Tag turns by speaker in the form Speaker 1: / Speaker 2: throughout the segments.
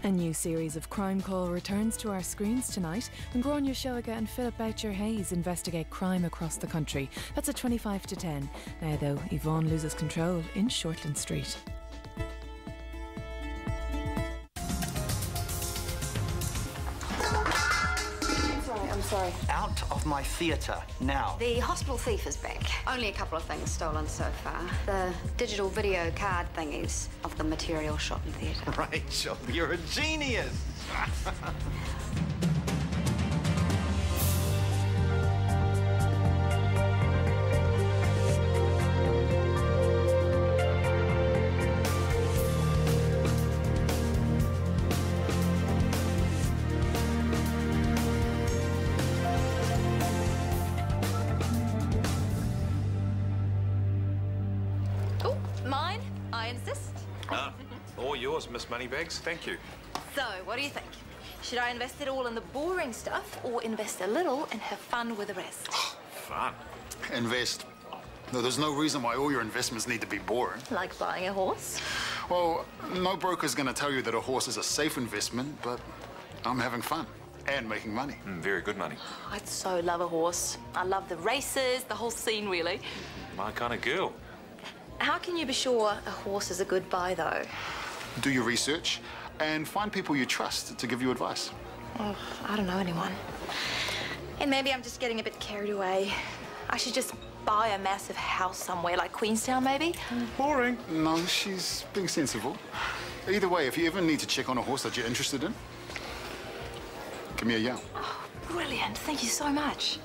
Speaker 1: A new series of Crime Call returns to our screens tonight when Gráinne Seoige and Philip Boucher-Hayes investigate crime across the country. That's at 25 to 10. Now, though, Yvonne loses control in Shortland Street.
Speaker 2: Sorry.
Speaker 3: Out of my theatre, now.
Speaker 2: The hospital thief is back. Only a couple of things stolen so far. The digital video card thingies of the material shot in theatre.
Speaker 3: Rachel, you're a genius!
Speaker 2: Mine? I insist.
Speaker 4: All yours, Miss Moneybags. Thank you.
Speaker 2: So, what do you think? Should I invest it all in the boring stuff or invest a little and have fun with the rest?
Speaker 4: Fun.
Speaker 5: Invest. No, there's no reason why all your investments need to be boring.
Speaker 2: Like buying a horse?
Speaker 5: Well, no broker's going to tell you that a horse is a safe investment, but I'm having fun and making money.
Speaker 4: Very good money.
Speaker 2: I'd so love a horse. I love the races, the whole scene, really.
Speaker 4: My kind of girl.
Speaker 2: How can you be sure a horse is a good buy, though?
Speaker 5: Do your research and find people you trust to give you advice.
Speaker 2: Oh, I don't know anyone. And maybe I'm just getting a bit carried away. I should just buy a massive house somewhere, like Queenstown, maybe?
Speaker 4: Boring.
Speaker 5: No, she's being sensible. Either way, if you ever need to check on a horse that you're interested in, give me a yell.
Speaker 2: Oh, brilliant. Thank you so much.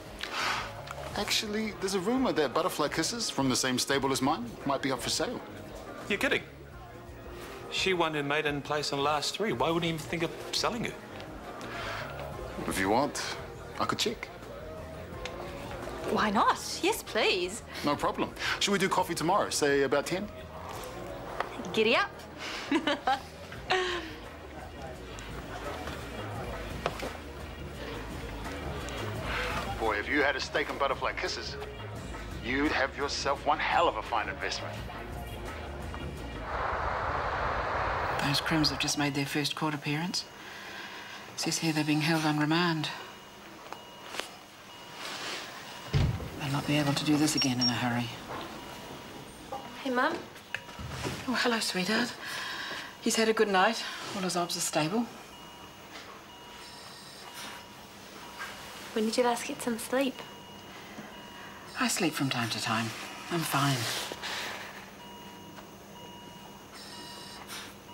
Speaker 5: Actually, there's a rumor that Butterfly Kisses from the same stable as mine might be up for sale.
Speaker 4: You're kidding. She won her maiden place in the last 3. Why wouldn't you even think of selling her?
Speaker 5: If you want, I could check.
Speaker 2: Why not? Yes, please.
Speaker 5: No problem. Should we do coffee tomorrow, say about 10?
Speaker 2: Giddy up.
Speaker 5: Boy, if you had a stake in Butterfly Kisses, you'd have yourself one hell of a fine investment.
Speaker 6: Those crims have just made their first court appearance. Says here they're being held on remand. They'll not be able to do this again in a hurry.
Speaker 2: Hey, Mum.
Speaker 6: Oh, hello, sweetheart. He's had a good night. All his obs are stable.
Speaker 2: When did you last get some sleep?
Speaker 6: I sleep from time to time. I'm fine.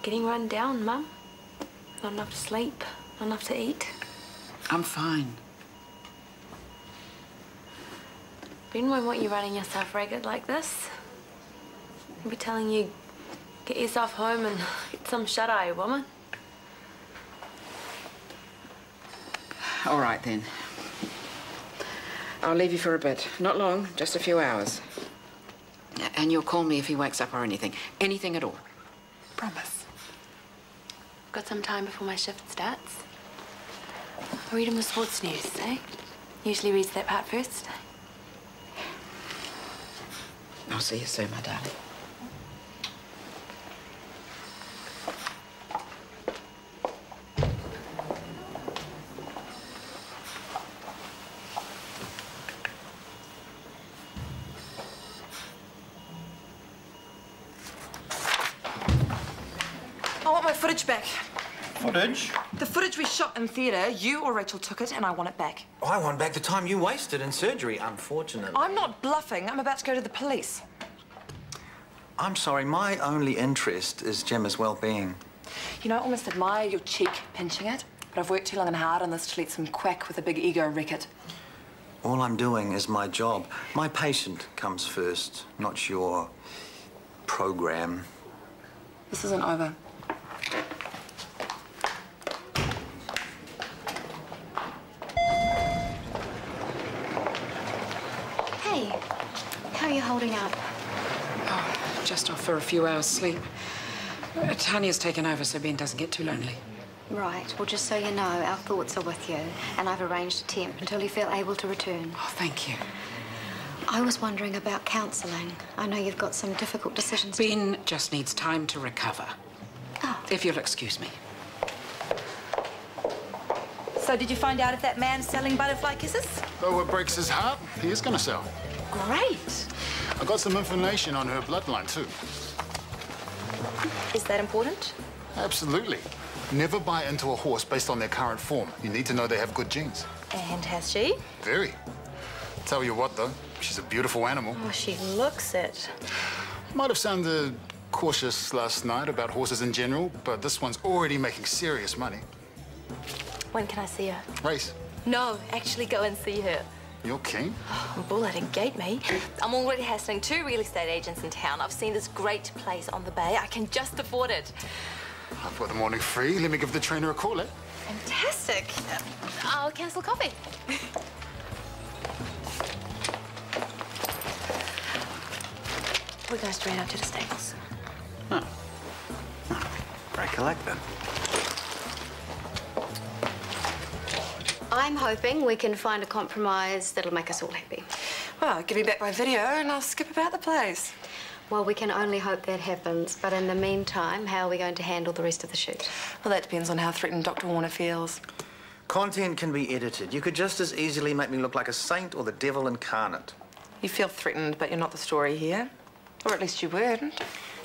Speaker 2: Getting run down, Mum. Not enough to sleep, not enough to eat.
Speaker 6: I'm fine.
Speaker 2: Ben won't want you running yourself ragged like this. He'll be telling you, get yourself home and get some shut-eye, woman.
Speaker 6: All right, then. I'll leave you for a bit. Not long, just a few hours. And you'll call me if he wakes up or anything. Anything at all. Promise.
Speaker 2: Got some time before my shift starts. I'll read him the sports news, eh? Usually reads that part first.
Speaker 6: I'll see you soon, my darling.
Speaker 7: I want my footage back.
Speaker 3: Footage?
Speaker 7: The footage we shot in theatre, you or Rachel took it, and I want it back.
Speaker 3: I want back the time you wasted in surgery, unfortunately.
Speaker 7: I'm not bluffing. I'm about to go to the police.
Speaker 3: I'm sorry, my only interest is Gemma's well-being.
Speaker 7: You know, I almost admire your cheek pinching it, but I've worked too long and hard on this to let some quack with a big ego wreck it.
Speaker 3: All I'm doing is my job. My patient comes first, not your program.
Speaker 7: This isn't over.
Speaker 2: Hey, how are you holding up?
Speaker 6: Oh, just off for a few hours' sleep. Tanya's taken over so Ben doesn't get too lonely.
Speaker 2: Right. Well, just so you know, our thoughts are with you, and I've arranged a temp until you feel able to return.
Speaker 6: Oh, thank you.
Speaker 2: I was wondering about counselling. I know you've got some difficult decisions.
Speaker 6: Ben just needs time to recover.
Speaker 2: Oh.
Speaker 6: If you'll excuse me.
Speaker 8: So did you find out if that man's selling butterfly kisses?
Speaker 5: Though what breaks his heart, he is gonna sell.
Speaker 8: Great.
Speaker 5: I got some information on her bloodline, too.
Speaker 8: Is that important?
Speaker 5: Absolutely. Never buy into a horse based on their current form. You need to know they have good genes.
Speaker 8: And has she?
Speaker 5: Very. Tell you what, though, she's a beautiful animal.
Speaker 8: Oh, she looks it.
Speaker 5: Might have sounded cautious last night about horses in general, but this one's already making serious money.
Speaker 8: When can I see her?
Speaker 5: Race,
Speaker 8: No, actually go and see her.
Speaker 5: you're keen?
Speaker 8: Bull, that didn't gate me. I'm already hassling 2 real estate agents in town. I've seen this great place on the bay. I can just afford it.
Speaker 5: I've got the morning free. Let me give the trainer a call, eh?
Speaker 8: Fantastic. I'll cancel coffee. We go straight up to the stables.
Speaker 3: Recollect then.
Speaker 9: I'm hoping we can find a compromise that'll make us all happy.
Speaker 7: Well, give me back my video and I'll skip about the place.
Speaker 9: Well, we can only hope that happens, but in the meantime, how are we going to handle the rest of the shoot?
Speaker 7: Well, that depends on how threatened Dr. Warner feels.
Speaker 3: Content can be edited. You could just as easily make me look like a saint or the devil incarnate.
Speaker 7: You feel threatened, but you're not the story here. Or at least you weren't.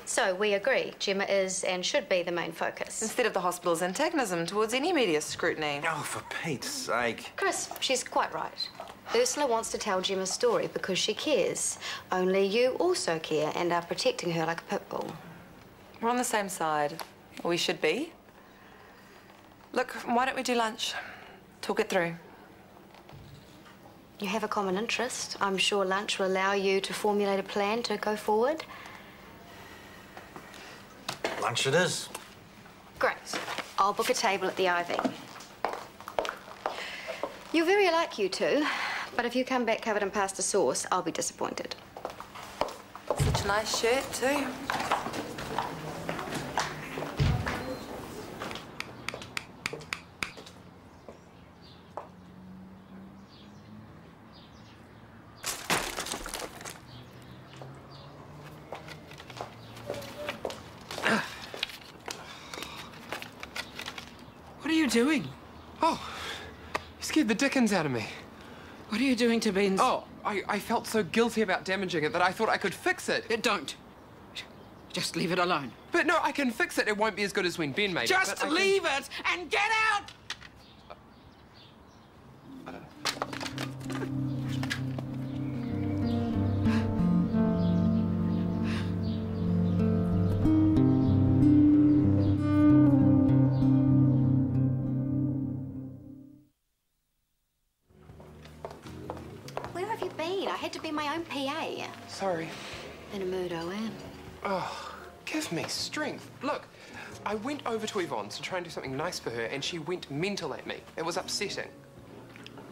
Speaker 9: So we agree, Gemma is and should be the main focus.
Speaker 7: Instead of the hospital's antagonism towards any media scrutiny.
Speaker 3: Oh, for Pete's sake.
Speaker 9: Chris, she's quite right. Ursula wants to tell Gemma's story because she cares. Only you also care and are protecting her like a pit bull.
Speaker 7: We're on the same side. Or we should be. Look, why don't we do lunch? Talk it through.
Speaker 9: You have a common interest. I'm sure lunch will allow you to formulate a plan to go forward.
Speaker 3: Lunch it is.
Speaker 9: Great. I'll book a table at the Ivy. You're very alike, you two. But if you come back covered in pasta sauce, I'll be disappointed.
Speaker 7: Such a nice shirt, too.
Speaker 10: What are you doing?
Speaker 11: Oh, you scared the dickens out of me.
Speaker 10: What are you doing to Ben's?
Speaker 11: Oh, I felt so guilty about damaging it that I thought I could fix it.
Speaker 10: Don't. Just leave it alone.
Speaker 11: But no, I can fix it. It won't be as good as when Ben made it.
Speaker 10: Just leave it and get out!
Speaker 9: Where have you been? I had to be my own PA.
Speaker 11: Sorry.
Speaker 9: In a mood, I am.
Speaker 11: Oh, give me strength. Look, I went over to Yvonne's to try and do something nice for her, and she went mental at me. It was upsetting.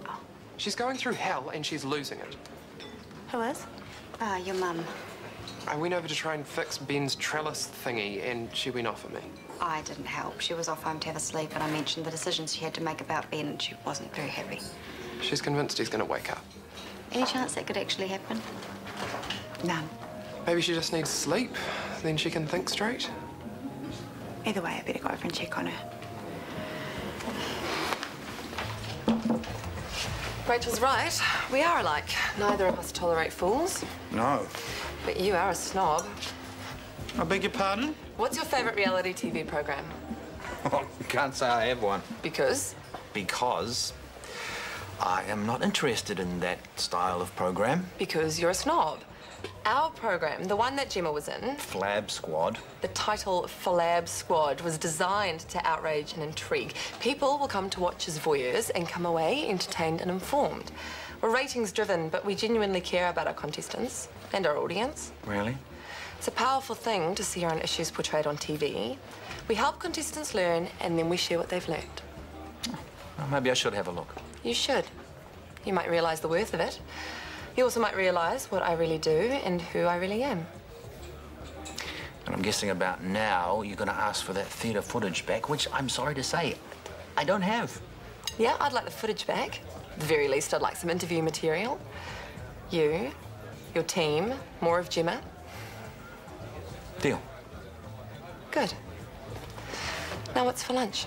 Speaker 9: Oh.
Speaker 11: She's going through hell, and she's losing it.
Speaker 9: Who is? Your mum.
Speaker 11: I went over to try and fix Ben's trellis thingy, and she went off at me.
Speaker 9: I didn't help. She was off home to have a sleep, and I mentioned the decisions she had to make about Ben, and she wasn't very happy.
Speaker 11: She's convinced he's going to wake up.
Speaker 9: Any chance that could actually happen?
Speaker 7: None.
Speaker 11: Maybe she just needs sleep. Then she can think straight.
Speaker 7: Either way, I better go over and check on her. Rachel's right. We are alike. Neither of us tolerate fools.
Speaker 3: No.
Speaker 7: But you are a snob.
Speaker 3: I beg your pardon?
Speaker 7: What's your favourite reality TV program?
Speaker 3: Oh, can't say I have one.
Speaker 7: Because?
Speaker 3: Because I am not interested in that style of program.
Speaker 7: Because you're a snob. Our program, the one that Gemma was in,
Speaker 3: Flab Squad.
Speaker 7: the title Flab Squad, was designed to outrage and intrigue. People will come to watch as voyeurs and come away entertained and informed. We're ratings-driven, but we genuinely care about our contestants and our audience.
Speaker 3: Really?
Speaker 7: It's a powerful thing to see our own issues portrayed on TV. We help contestants learn, and then we share what they've learned.
Speaker 3: Well, maybe I should have a look.
Speaker 7: You should. You might realise the worth of it. You also might realise what I really do and who I really am.
Speaker 3: And I'm guessing about now you're going to ask for that theatre footage back, which I'm sorry to say, I don't have.
Speaker 7: Yeah, I'd like the footage back. At the very least, I'd like some interview material. You, your team, more of Gemma.
Speaker 3: Deal.
Speaker 7: Good. Now what's for lunch?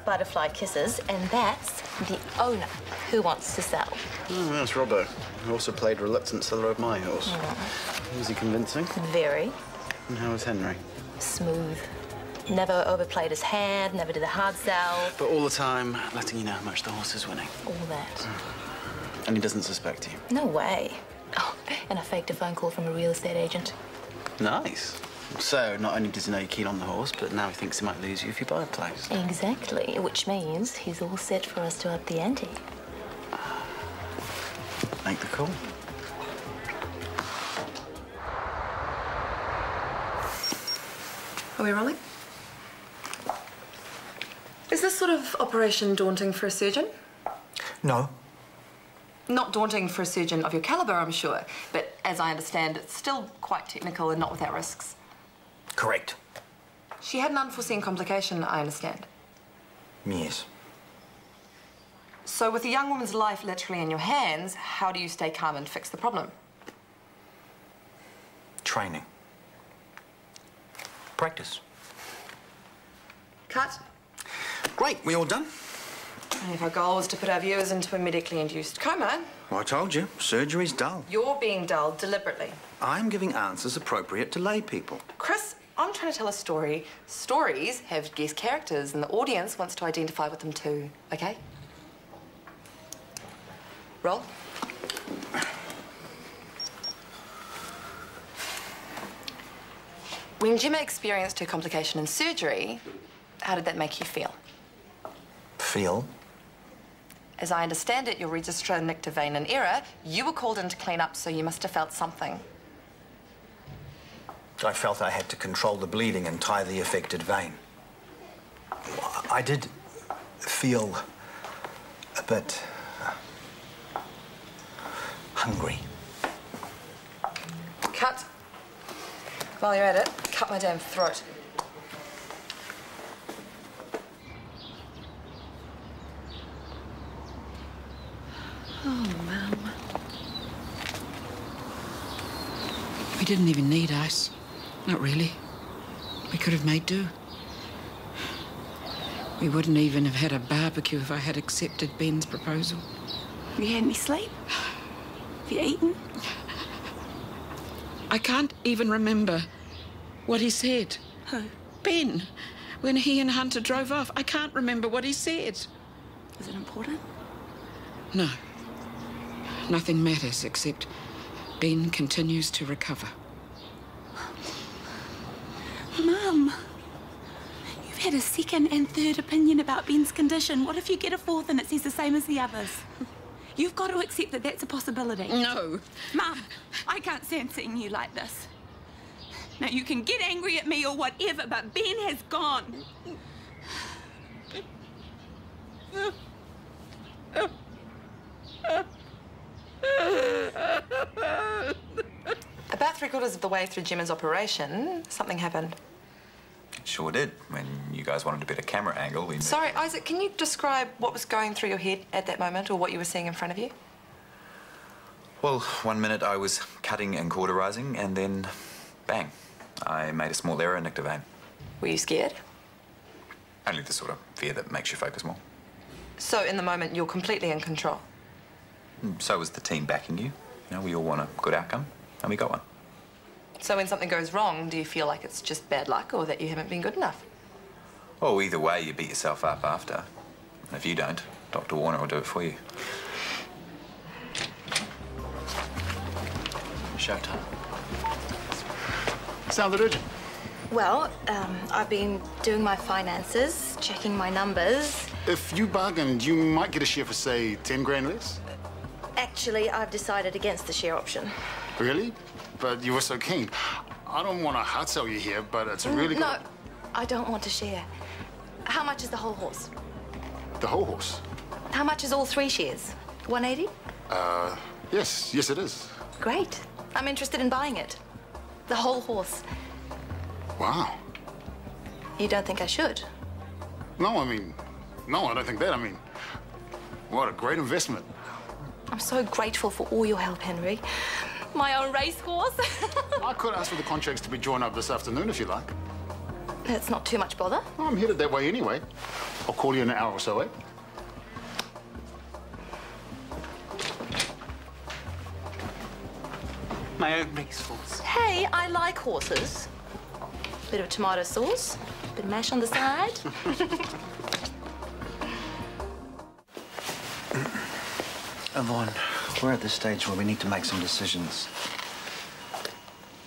Speaker 8: butterfly kisses, and that's the owner who wants to sell.
Speaker 12: Oh, that's Robbo, who also played reluctant seller of my horse. Was he convincing?
Speaker 8: Very.
Speaker 12: And how was Henry?
Speaker 8: Smooth. Never overplayed his hand, never did a hard sell.
Speaker 12: But all the time, letting you know how much the horse is winning.
Speaker 8: All that.
Speaker 12: And he doesn't suspect you?
Speaker 8: No way. Oh, and I faked a phone call from a real estate agent.
Speaker 12: Nice. So, not only does he know you're keen on the horse, but now he thinks he might lose you if you buy a place.
Speaker 8: Exactly, which means he's all set for us to up the ante.
Speaker 12: Make the call.
Speaker 7: Are we rolling? Is this sort of operation daunting for a surgeon?
Speaker 3: No.
Speaker 7: Not daunting for a surgeon of your caliber, I'm sure, but as I understand, it's still quite technical and not without risks.
Speaker 3: Correct.
Speaker 7: She had an unforeseen complication, I understand.
Speaker 3: Yes.
Speaker 7: So with a young woman's life literally in your hands, how do you stay calm and fix the problem?
Speaker 3: Training. Practice.
Speaker 7: Cut.
Speaker 3: Great, we all done?
Speaker 7: And if our goal was to put our viewers into a medically induced coma...
Speaker 3: Well, I told you, surgery's dull.
Speaker 7: You're being dull deliberately.
Speaker 3: I'm giving answers appropriate to lay people.
Speaker 7: Chris, I'm trying to tell a story. Stories have guest characters, and the audience wants to identify with them too, okay? Roll. When Gemma experienced her complication in surgery, how did that make you feel?
Speaker 3: Feel?
Speaker 7: As I understand it, your registrar nicked a vein in error. You were called in to clean up, so you must have felt something.
Speaker 3: I felt I had to control the bleeding and tie the affected vein. I did feel a bit hungry.
Speaker 7: Cut. While you're at it, cut my damn throat.
Speaker 10: Oh, Mum. We didn't even need ice. Not really. We could have made do. We wouldn't even have had a barbecue if I had accepted Ben's proposal.
Speaker 13: Have you had any sleep? Have you eaten?
Speaker 10: I can't even remember what he said.
Speaker 13: Who?
Speaker 10: Ben. When he and Hunter drove off, I can't remember what he said.
Speaker 13: Is it important?
Speaker 10: No. Nothing matters except Ben continues to recover.
Speaker 13: Mum, you've had a second and third opinion about Ben's condition. What if you get a fourth and it says the same as the others? You've got to accept that that's a possibility.
Speaker 10: No.
Speaker 13: Mum, I can't stand seeing you like this. Now, you can get angry at me or whatever, but Ben has gone.
Speaker 7: About 3/4 of the way through Gemma's operation, something happened.
Speaker 14: Sure did. When you guys wanted a better camera angle, we...
Speaker 7: Sorry, Isaac, can you describe what was going through your head at that moment or what you were seeing in front of you?
Speaker 14: Well, 1 minute I was cutting and cauterizing, and then, bang, I made a small error and nicked a vein.
Speaker 7: Were you scared?
Speaker 14: Only the sort of fear that makes you focus more.
Speaker 7: So, in the moment, you're completely in control?
Speaker 14: So was the team backing you. You know, we all want a good outcome, and we got one.
Speaker 7: So when something goes wrong, do you feel like it's just bad luck or that you haven't been good enough?
Speaker 14: Well, either way, you beat yourself up after. And if you don't, Dr. Warner will do it for you.
Speaker 12: Showtime.
Speaker 5: Sounded urgent.
Speaker 8: Well, I've been doing my finances, checking my numbers.
Speaker 5: If you bargained, you might get a share for, say, 10 grand less.
Speaker 8: Actually, I've decided against the share option.
Speaker 5: Really? But you were so keen. I don't want to hard sell you here, but it's a really
Speaker 8: No, I don't want to share. How much is the whole horse?
Speaker 5: The whole horse?
Speaker 8: How much is all 3 shares? 180?
Speaker 5: Yes, it is.
Speaker 8: Great. I'm interested in buying it. The whole horse.
Speaker 5: Wow.
Speaker 8: You don't think I should?
Speaker 5: No, I don't think that. What a great investment.
Speaker 8: I'm so grateful for all your help, Henry. My own racehorse.
Speaker 5: I could ask for the contracts to be drawn up this afternoon if you like.
Speaker 8: That's not too much bother.
Speaker 5: I'm headed that way anyway. I'll call you in an hour or so, eh?
Speaker 12: My own racehorse.
Speaker 8: Hey, I like horses. Bit of tomato sauce, bit of mash on the side.
Speaker 3: Yvonne, we're at this stage where we need to make some decisions.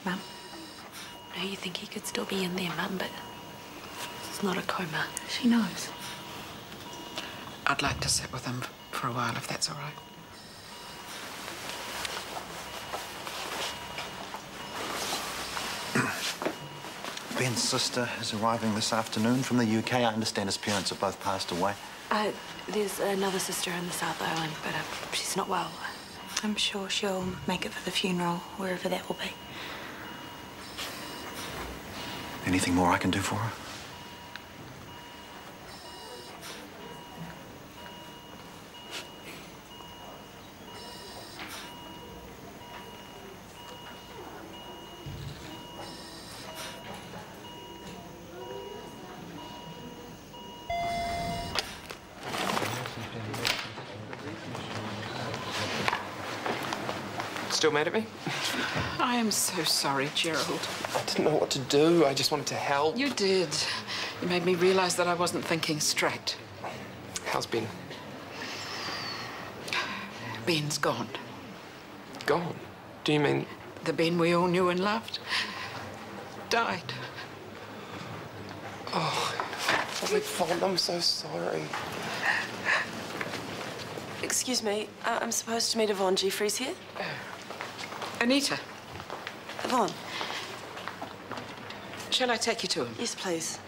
Speaker 2: Mum, I know you think he could still be in there, Mum, but it's not a coma.
Speaker 13: She knows.
Speaker 6: I'd like to sit with him for a while, if that's all right.
Speaker 3: Ben's sister is arriving this afternoon from the UK. I understand his parents have both passed away.
Speaker 2: There's another sister in the South Island, but she's not well. I'm sure she'll make it for the funeral, wherever that will be.
Speaker 3: Anything more I can do for her?
Speaker 11: Still mad at me?
Speaker 6: I am so sorry, Gerald.
Speaker 11: I didn't know what to do. I just wanted to help.
Speaker 6: You did. You made me realise that I wasn't thinking straight.
Speaker 11: How's Ben?
Speaker 6: Ben's gone.
Speaker 11: Gone? Do you mean...
Speaker 6: The Ben we all knew and loved died.
Speaker 11: Oh, Yvonne, I'm so sorry.
Speaker 15: Excuse me, I'm supposed to meet Yvonne Jeffries here?
Speaker 6: Anita.
Speaker 15: Yvonne.
Speaker 6: Shall I take you to him?
Speaker 15: Yes, please.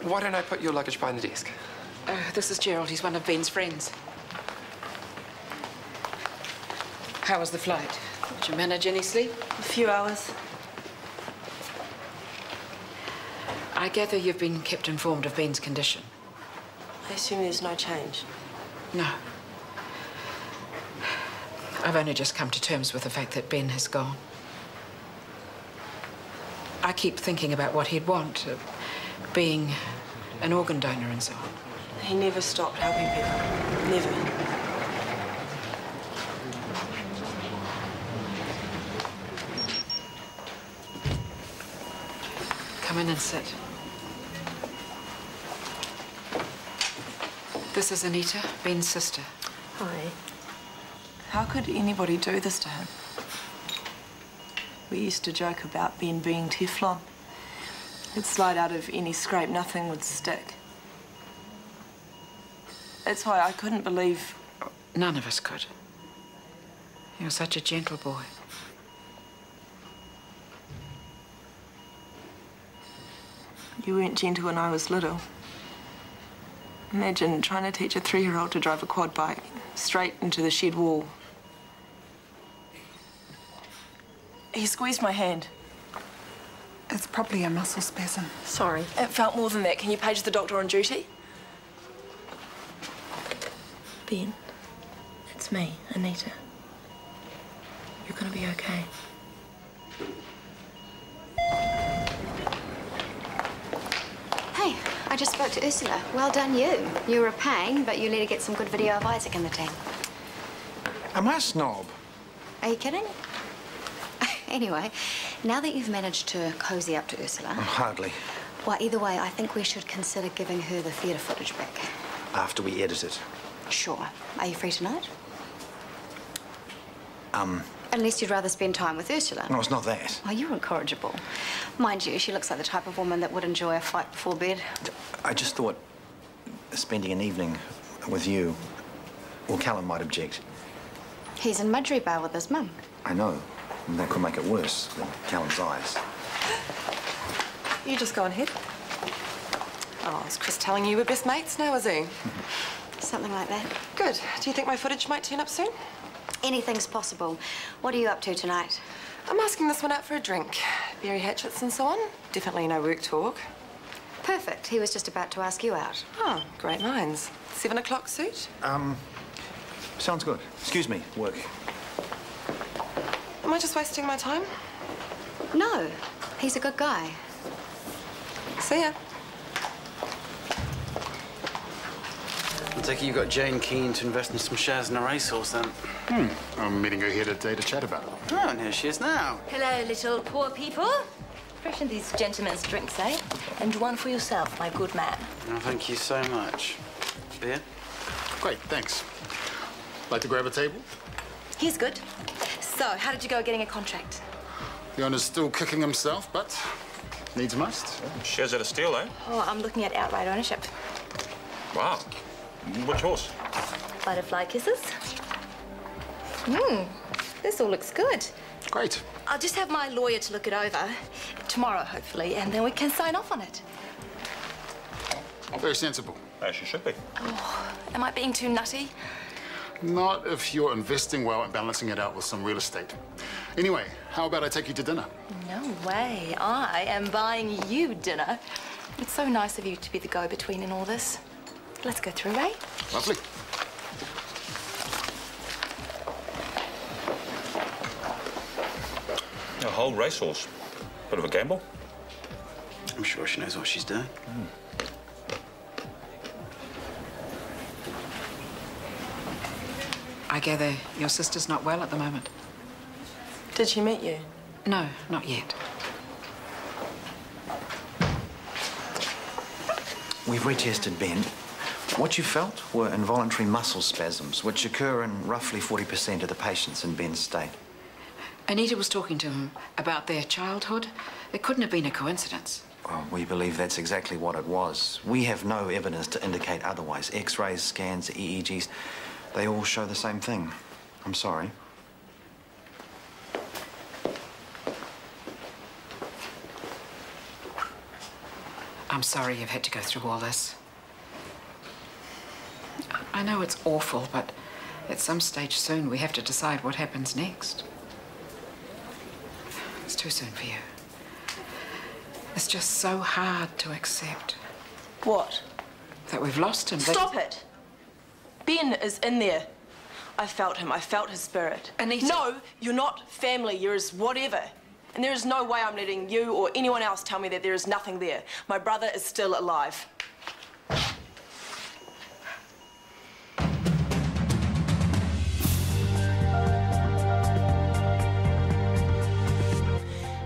Speaker 11: Why don't I put your luggage behind the desk?
Speaker 6: This is Gerald. He's one of Ben's friends. How was the flight? Did you manage any sleep?
Speaker 15: A few hours.
Speaker 6: I gather you've been kept informed of Ben's condition.
Speaker 15: I assume there's no change.
Speaker 6: No. I've only just come to terms with the fact that Ben has gone. I keep thinking about what he'd want, being an organ donor and so on.
Speaker 15: He never stopped helping people. Never.
Speaker 6: Come in and sit. This is Anita, Ben's sister.
Speaker 15: Hi. How could anybody do this to him? We used to joke about Ben being Teflon. He'd slide out of any scrape, nothing would stick. That's why I couldn't believe...
Speaker 6: None of us could. He was such a gentle boy.
Speaker 15: You weren't gentle when I was little. Imagine trying to teach a 3-year-old to drive a quad bike straight into the shed wall. He squeezed my hand.
Speaker 13: It's probably a muscle spasm.
Speaker 15: Sorry. It felt more than that. Can you page the doctor on duty? Ben, it's me, Anita. You're gonna be okay.
Speaker 9: Hey, I just spoke to Ursula. Well done, you. You were a pain, but you need to get some good video of Isaac and the team.
Speaker 3: Am I a snob?
Speaker 9: Are you kidding? Anyway, now that you've managed to cozy up to Ursula...
Speaker 3: Hardly.
Speaker 9: Well, either way, I think we should consider giving her the theatre footage back.
Speaker 3: After we edit it.
Speaker 9: Sure. Are you free tonight? Unless you'd rather spend time with Ursula.
Speaker 3: No, it's not that.
Speaker 9: Oh, you're incorrigible. Mind you, she looks like the type of woman that would enjoy a fight before bed.
Speaker 3: I just thought spending an evening with you... Well, Callum might object.
Speaker 9: He's in Mudgee Bar with his mum.
Speaker 3: I know. And that could make it worse than Callum's eyes.
Speaker 7: You just go ahead. Oh, is Chris telling you we're best mates now, is he?
Speaker 9: Something like that.
Speaker 7: Good. Do you think my footage might turn up soon?
Speaker 9: Anything's possible. What are you up to tonight?
Speaker 7: I'm asking this one out for a drink. Berry hatchets and so on. Definitely no work talk.
Speaker 9: Perfect. He was just about to ask you out.
Speaker 7: Oh, great minds. 7 o'clock suit?
Speaker 3: Sounds good. Excuse me, work.
Speaker 7: Am I just wasting my time?
Speaker 9: No. He's a good guy.
Speaker 7: See ya.
Speaker 12: I take it you've got Jane keen to invest in some shares in a racehorse, then?
Speaker 5: I'm meeting her here today to chat about it.
Speaker 12: Oh, and here she is now.
Speaker 8: Hello, little poor people. Freshen these gentlemen's drinks, eh? And one for yourself, my good man.
Speaker 12: Oh, thank you so much. Beer?
Speaker 5: Great, thanks. Like to grab a table?
Speaker 8: He's good. So, how did you go getting a contract?
Speaker 5: The owner's still kicking himself, but needs must.
Speaker 4: Shares at a steal, eh?
Speaker 8: Oh, I'm looking at outright ownership.
Speaker 4: Wow. Which horse?
Speaker 8: Butterfly kisses. This all looks good.
Speaker 5: Great.
Speaker 8: I'll just have my lawyer to look it over tomorrow, hopefully, and then we can sign off on it.
Speaker 5: Very sensible.
Speaker 4: As you should be.
Speaker 8: Oh, am I being too nutty?
Speaker 5: Not if you're investing well and balancing it out with some real estate. Anyway, how about I take you to dinner?
Speaker 8: No way. I am buying you dinner. It's so nice of you to be the go-between in all this. Let's go through, eh?
Speaker 5: Lovely.
Speaker 4: A whole racehorse. Bit of a gamble.
Speaker 12: I'm sure she knows what she's doing.
Speaker 6: I gather your sister's not well at the moment.
Speaker 7: Did she meet you?
Speaker 6: No, not yet.
Speaker 3: We've retested Ben. What you felt were involuntary muscle spasms, which occur in roughly 40% of the patients in Ben's state.
Speaker 6: Anita was talking to him about their childhood. It couldn't have been a coincidence.
Speaker 3: Well, we believe that's exactly what it was. We have no evidence to indicate otherwise. X-rays, scans, EEGs, they all show the same thing. I'm sorry.
Speaker 6: I'm sorry you've had to go through all this. I know it's awful, but at some stage soon we have to decide what happens next. It's too soon for you. It's just so hard to accept.
Speaker 7: What?
Speaker 6: That we've lost him.
Speaker 7: Stop it! Ben is in there. I felt him. I felt his spirit.
Speaker 6: Anita.
Speaker 7: No, you're not family. You're his whatever. And there is no way I'm letting you or anyone else tell me that there is nothing there. My brother is still alive.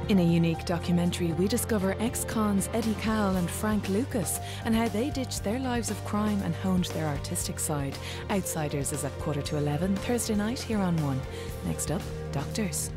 Speaker 1: In a unique documentary, we discover ex-cons Eddie Cowell and Frank Lucas and how they ditched their lives of crime and honed their artistic side. Outsiders is at 11:15 Thursday night here on One. Next up, Doctors.